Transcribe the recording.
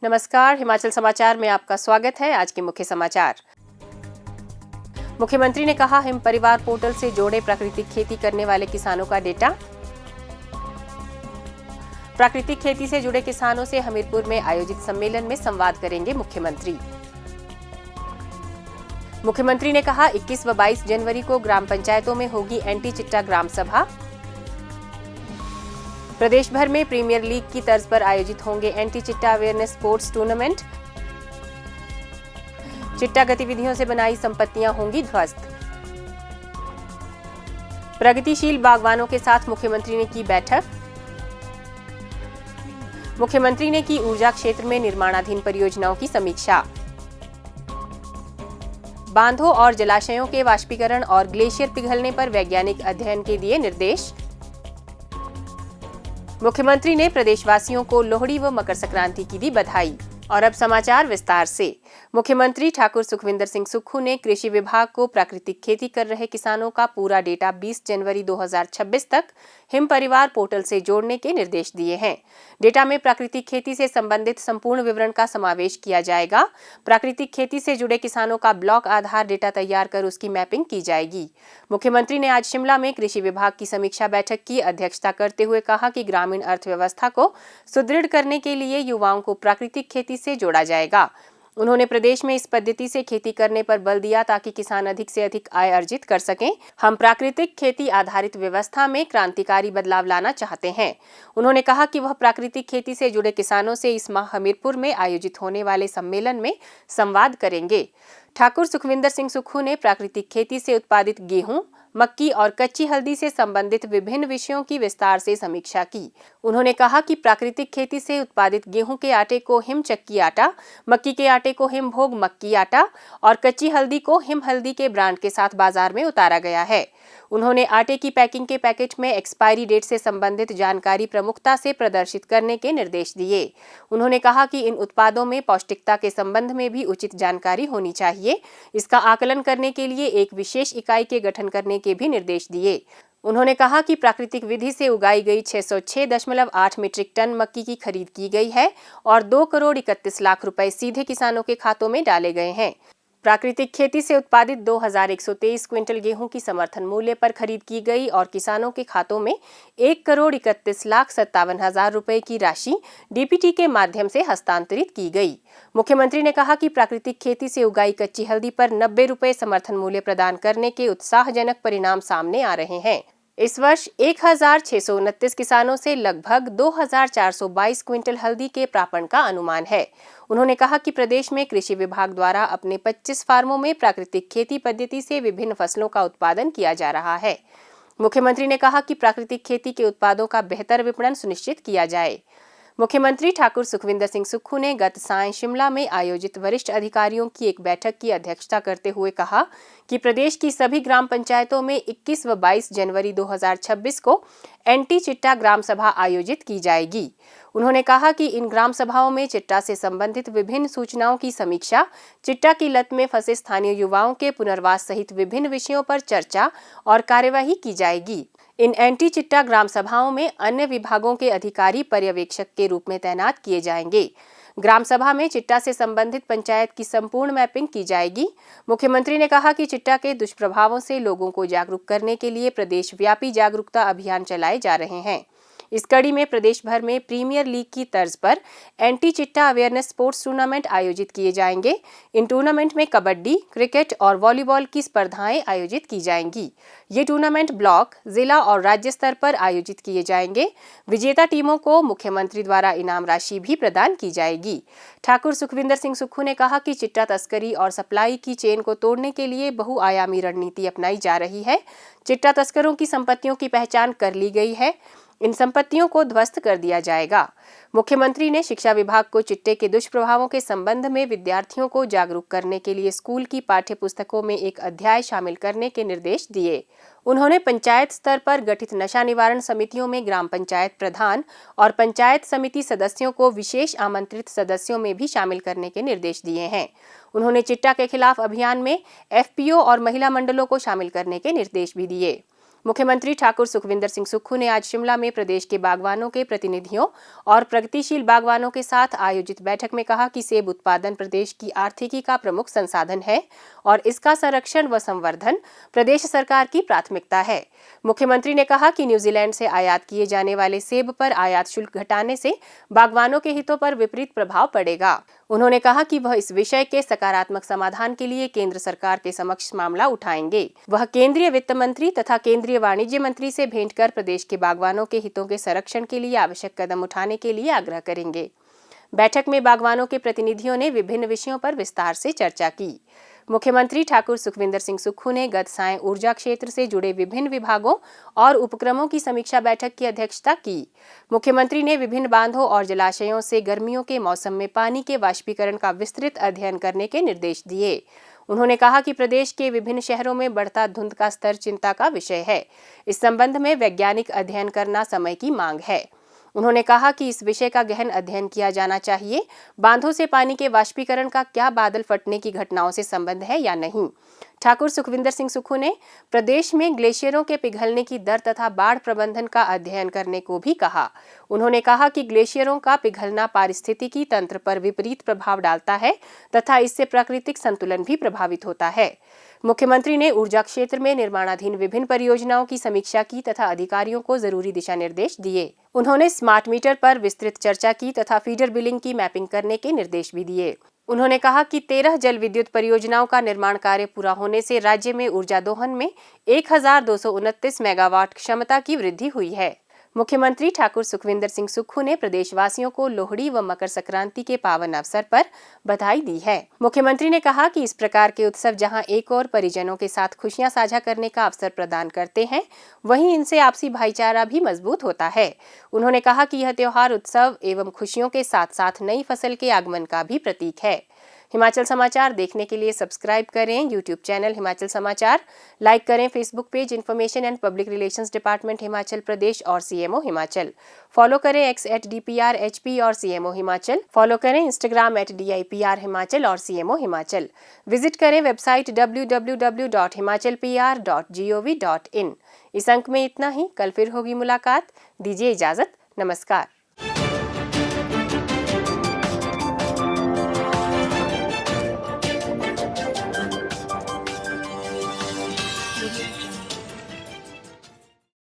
नमस्कार, हिमाचल समाचार में आपका स्वागत है। आज के मुख्य समाचार। मुख्यमंत्री ने कहा, हिम परिवार पोर्टल से जोड़े प्राकृतिक खेती करने वाले किसानों का डेटा। प्राकृतिक खेती से जुड़े किसानों से हमीरपुर में आयोजित सम्मेलन में संवाद करेंगे मुख्यमंत्री। मुख्यमंत्री ने कहा, 21 व 22 जनवरी को ग्राम पंचायतों में होगी एंटी चिट्टा ग्राम सभा। प्रदेश भर में प्रीमियर लीग की तर्ज पर आयोजित होंगे एंटी चिट्टा अवेयरनेस स्पोर्ट्स टूर्नामेंट। चिट्टा गतिविधियों से बनाई संपत्तियां होंगी ध्वस्त। प्रगतिशील बागवानों के साथ मुख्यमंत्री ने की बैठक। मुख्यमंत्री ने की ऊर्जा क्षेत्र में निर्माणाधीन परियोजनाओं की समीक्षा। बांधों और जलाशयों के वाष्पीकरण और ग्लेशियर पिघलने पर वैज्ञानिक अध्ययन के दिए निर्देश। मुख्यमंत्री ने प्रदेशवासियों को लोहड़ी व मकर संक्रांति की दी बधाई। और अब समाचार विस्तार से। मुख्यमंत्री ठाकुर सुखविंदर सिंह सुक्खू ने कृषि विभाग को प्राकृतिक खेती कर रहे किसानों का पूरा डेटा 20 जनवरी 2026 तक हिम परिवार पोर्टल से जोड़ने के निर्देश दिए हैं। डेटा में प्राकृतिक खेती से संबंधित संपूर्ण विवरण का समावेश किया जाएगा। प्राकृतिक खेती से जुड़े किसानों का ब्लॉक आधार डेटा तैयार कर उसकी मैपिंग की जाएगी। मुख्यमंत्री ने आज शिमला में कृषि विभाग की समीक्षा बैठक की अध्यक्षता करते हुए कहा कि ग्रामीण अर्थव्यवस्था को सुदृढ़ करने के लिए युवाओं को प्राकृतिक खेती से जोड़ा जाएगा। उन्होंने प्रदेश में इस पद्धति से खेती करने पर बल दिया ताकि किसान अधिक से अधिक आय अर्जित कर सकें। हम प्राकृतिक खेती आधारित व्यवस्था में क्रांतिकारी बदलाव लाना चाहते हैं। उन्होंने कहा कि वह प्राकृतिक खेती से जुड़े किसानों से इस माह हमीरपुर में आयोजित होने वाले सम्मेलन में संवाद करेंगे। ठाकुर सुखविंदर सिंह सुक्खू ने प्राकृतिक खेती से उत्पादित गेहूं, मक्की और कच्ची हल्दी से संबंधित विभिन्न विषयों की विस्तार से समीक्षा की। उन्होंने कहा कि प्राकृतिक खेती से उत्पादित गेहूं के आटे को हिम चक्की आटा, मक्की के आटे को हिम भोग मक्की आटा और कच्ची हल्दी को हिम हल्दी के ब्रांड के साथ बाजार में उतारा गया है। उन्होंने आटे की पैकिंग के पैकेट में एक्सपायरी डेट से संबंधित जानकारी प्रमुखता से प्रदर्शित करने के निर्देश दिए। उन्होंने कहा कि इन उत्पादों में पौष्टिकता के संबंध में भी उचित जानकारी होनी चाहिए। इसका आकलन करने के लिए एक विशेष इकाई के गठन करने के भी निर्देश दिए। उन्होंने कहा कि प्राकृतिक विधि से उगाई गई 606.8 मीट्रिक टन मक्की की खरीद की गई है और 2 करोड़ 31 लाख रुपए सीधे किसानों के खातों में डाले गए हैं। प्राकृतिक खेती से उत्पादित 2123 क्विंटल गेहूं की समर्थन मूल्य पर खरीद की गई और किसानों के खातों में 1 करोड़ 31 लाख 57 हजार रुपए की राशि डीपीटी के माध्यम से हस्तांतरित की गई। मुख्यमंत्री ने कहा कि प्राकृतिक खेती से उगाई कच्ची हल्दी पर 90 रुपए समर्थन मूल्य प्रदान करने के उत्साहजनक परिणाम सामने आ रहे हैं। इस वर्ष 1629 किसानों से लगभग 2422 क्विंटल हल्दी के प्रापण का अनुमान है। उन्होंने कहा कि प्रदेश में कृषि विभाग द्वारा अपने 25 फार्मों में प्राकृतिक खेती पद्धति से विभिन्न फसलों का उत्पादन किया जा रहा है। मुख्यमंत्री ने कहा कि प्राकृतिक खेती के उत्पादों का बेहतर विपणन सुनिश्चित किया जाए। मुख्यमंत्री ठाकुर सुखविंदर सिंह सुक्खू ने गत सायं शिमला में आयोजित वरिष्ठ अधिकारियों की एक बैठक की अध्यक्षता करते हुए कहा कि प्रदेश की सभी ग्राम पंचायतों में 21 व 22 जनवरी 2026 को एंटी चिट्टा ग्राम सभा आयोजित की जाएगी। उन्होंने कहा कि इन ग्राम सभाओं में चिट्टा से संबंधित विभिन्न सूचनाओं की समीक्षा, चिट्टा की लत में फंसे स्थानीय युवाओं के पुनर्वास सहित विभिन्न विषयों पर चर्चा और कार्यवाही की जाएगी। इन एंटी चिट्टा ग्राम सभाओं में अन्य विभागों के अधिकारी पर्यवेक्षक के रूप में तैनात किए जाएंगे। ग्राम सभा में चिट्टा से संबंधित पंचायत की संपूर्ण मैपिंग की जाएगी। मुख्यमंत्री ने कहा कि चिट्टा के दुष्प्रभावों से लोगों को जागरूक करने के लिए प्रदेश व्यापी जागरूकता अभियान चलाए जा रहे हैं। इस कड़ी में प्रदेश भर में प्रीमियर लीग की तर्ज पर एंटी चिट्टा अवेयरनेस स्पोर्ट्स टूर्नामेंट आयोजित किए जाएंगे। इन टूर्नामेंट में कबड्डी, क्रिकेट और वॉलीबॉल की स्पर्धाएं आयोजित की जाएंगी। ये टूर्नामेंट ब्लॉक, जिला और राज्य स्तर पर आयोजित किए जाएंगे। विजेता टीमों को मुख्यमंत्री द्वारा इनाम राशि भी प्रदान की जाएगी। ठाकुर सुखविंदर सिंह सुक्खू ने कहा कि चिट्टा तस्करी और सप्लाई की चेन को तोड़ने के लिए बहुआयामी रणनीति अपनाई जा रही है। चिट्टा तस्करों की संपत्तियों की पहचान कर ली गई है। इन संपत्तियों को ध्वस्त कर दिया जाएगा। मुख्यमंत्री ने शिक्षा विभाग को चिट्टे के दुष्प्रभावों के संबंध में विद्यार्थियों को जागरूक करने के लिए स्कूल की पाठ्य पुस्तकों में एक अध्याय शामिल करने के निर्देश दिए। उन्होंने पंचायत स्तर पर गठित नशा निवारण समितियों में ग्राम पंचायत प्रधान और पंचायत समिति सदस्यों को विशेष आमंत्रित सदस्यों में भी शामिल करने के निर्देश दिए हैं। उन्होंने चिट्टा के खिलाफ अभियान में एफपीओ और महिला मंडलों को शामिल करने के निर्देश भी दिए। मुख्यमंत्री ठाकुर सुखविंदर सिंह सुक्खू ने आज शिमला में प्रदेश के बागवानों के प्रतिनिधियों और प्रगतिशील बागवानों के साथ आयोजित बैठक में कहा कि सेब उत्पादन प्रदेश की आर्थिकी का प्रमुख संसाधन है और इसका संरक्षण व संवर्धन प्रदेश सरकार की प्राथमिकता है। मुख्यमंत्री ने कहा कि न्यूजीलैंड से आयात किए जाने वाले सेब पर आयात शुल्क घटाने से बागवानों के हितों पर विपरीत प्रभाव पड़ेगा। उन्होंने कहा कि वह इस विषय के सकारात्मक समाधान के लिए केंद्र सरकार के समक्ष मामला उठाएंगे। वह केंद्रीय वित्त मंत्री तथा केंद्रीय वाणिज्य मंत्री से भेंट कर प्रदेश के बागवानों के हितों के संरक्षण के लिए आवश्यक कदम उठाने के लिए आग्रह करेंगे। बैठक में बागवानों के प्रतिनिधियों ने विभिन्न विषयों पर विस्तार से चर्चा की। मुख्यमंत्री ठाकुर सुखविंदर सिंह सुक्खू ने गत सायं ऊर्जा क्षेत्र से जुड़े विभिन्न विभागों और उपक्रमों की समीक्षा बैठक की अध्यक्षता की। मुख्यमंत्री ने विभिन्न बांधों और जलाशयों से गर्मियों के मौसम में पानी के वाष्पीकरण का विस्तृत अध्ययन करने के निर्देश दिए। उन्होंने कहा कि प्रदेश के विभिन्न शहरों में बढ़ता धुंध का स्तर चिंता का विषय है। इस संबंध में वैज्ञानिक अध्ययन करना समय की मांग है। उन्होंने कहा कि इस विषय का गहन अध्ययन किया जाना चाहिए। बांधों से पानी के वाष्पीकरण का क्या बादल फटने की घटनाओं से संबंध है या नहीं। ठाकुर सुखविंदर सिंह सुक्खू ने प्रदेश में ग्लेशियरों के पिघलने की दर तथा बाढ़ प्रबंधन का अध्ययन करने को भी कहा। उन्होंने कहा कि ग्लेशियरों का पिघलना पारिस्थितिकी तंत्र पर विपरीत प्रभाव डालता है तथा इससे प्राकृतिक संतुलन भी प्रभावित होता है। मुख्यमंत्री ने ऊर्जा क्षेत्र में निर्माणाधीन विभिन्न परियोजनाओं की समीक्षा की तथा अधिकारियों को जरूरी दिशा निर्देश दिए। उन्होंने स्मार्ट मीटर पर विस्तृत चर्चा की तथा फीडर बिलिंग की मैपिंग करने के निर्देश भी दिए। उन्होंने कहा कि 13 जल विद्युत परियोजनाओं का निर्माण कार्य पूरा होने से राज्य में ऊर्जा दोहन में 1229 मेगावाट क्षमता की वृद्धि हुई है। मुख्यमंत्री ठाकुर सुखविंदर सिंह सुक्खू ने प्रदेशवासियों को लोहड़ी व मकर संक्रांति के पावन अवसर पर बधाई दी है। मुख्यमंत्री ने कहा कि इस प्रकार के उत्सव जहां एक और परिजनों के साथ खुशियां साझा करने का अवसर प्रदान करते हैं, वहीं इनसे आपसी भाईचारा भी मजबूत होता है। उन्होंने कहा कि यह त्योहार उत्सव एवं खुशियों के साथ साथ नई फसल के आगमन का भी प्रतीक है। हिमाचल समाचार देखने के लिए सब्सक्राइब करें यूट्यूब चैनल हिमाचल समाचार, लाइक करें Facebook page information and public relations department Himachal Pradesh और सीएमओ हिमाचल, फॉलो करें x@DPRHP और सीएमओ हिमाचल, फॉलो करें इंस्टाग्राम @DIPR हिमाचल और सीएमओ हिमाचल, विजिट करें वेबसाइट www.himachalpr.gov.in। इस अंक में इतना ही। कल फिर होगी मुलाकात। दीजिए इजाजत। नमस्कार।